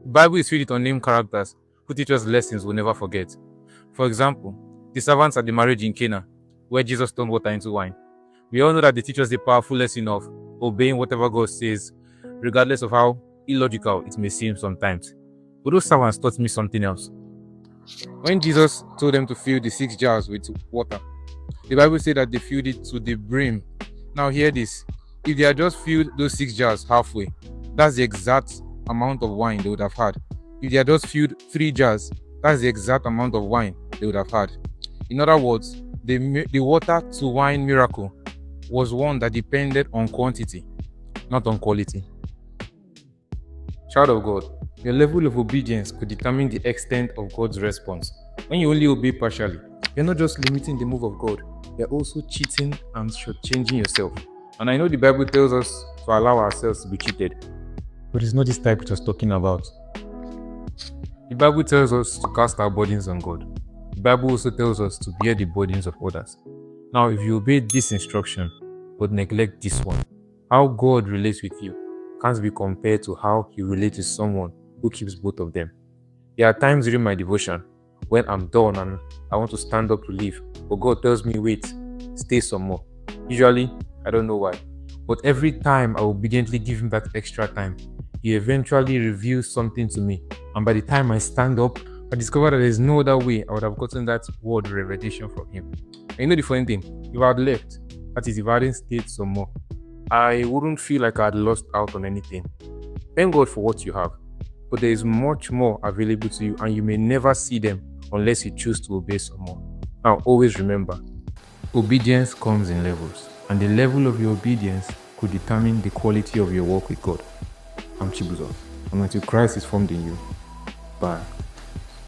The Bible is filled with unnamed characters who teach us lessons we'll never forget. For example, the servants at the marriage in Cana, where Jesus turned water into wine. We all know that they teach us the powerful lesson of obeying whatever God says, regardless of how illogical it may seem sometimes. But those servants taught me something else. When Jesus told them to fill the 6 jars with water, the Bible said that they filled it to the brim. Now hear this. If they had just filled those 6 jars halfway, that's the exact amount of wine they would have had. If they had just filled 3 jars, that's the exact amount of wine they would have had. In other words, the water to wine miracle was one that depended on quantity, not on quality. Child of God, your level of obedience could determine the extent of God's response. When you only obey partially, you're not just limiting the move of God, you're also cheating and shortchanging yourself. And I know the Bible tells us to allow ourselves to be cheated, but it's not this type it was talking about. The Bible tells us to cast our burdens on God. The Bible also tells us to bear the burdens of others. Now, if you obey this instruction, but neglect this one, how God relates with you can't be compared to how He relates with someone who keeps both of them. There are times during my devotion when I'm done and I want to stand up to leave, but God tells me, wait, stay some more. Usually, I don't know why, but every time I obediently give Him that extra time, He eventually reveals something to me, and by the time I stand up, I discover that there's no other way I would have gotten that word revelation from Him. And you know the funny thing, if I had left, that is, if I hadn't stayed some more, I wouldn't feel like I had lost out on anything. Thank God for what you have, but there is much more available to you, and you may never see them unless you choose to obey some more. Now, always remember, obedience comes in levels, and the level of your obedience could determine the quality of your walk with God. I'm Chibuzo, and until Christ is formed in you. Bye.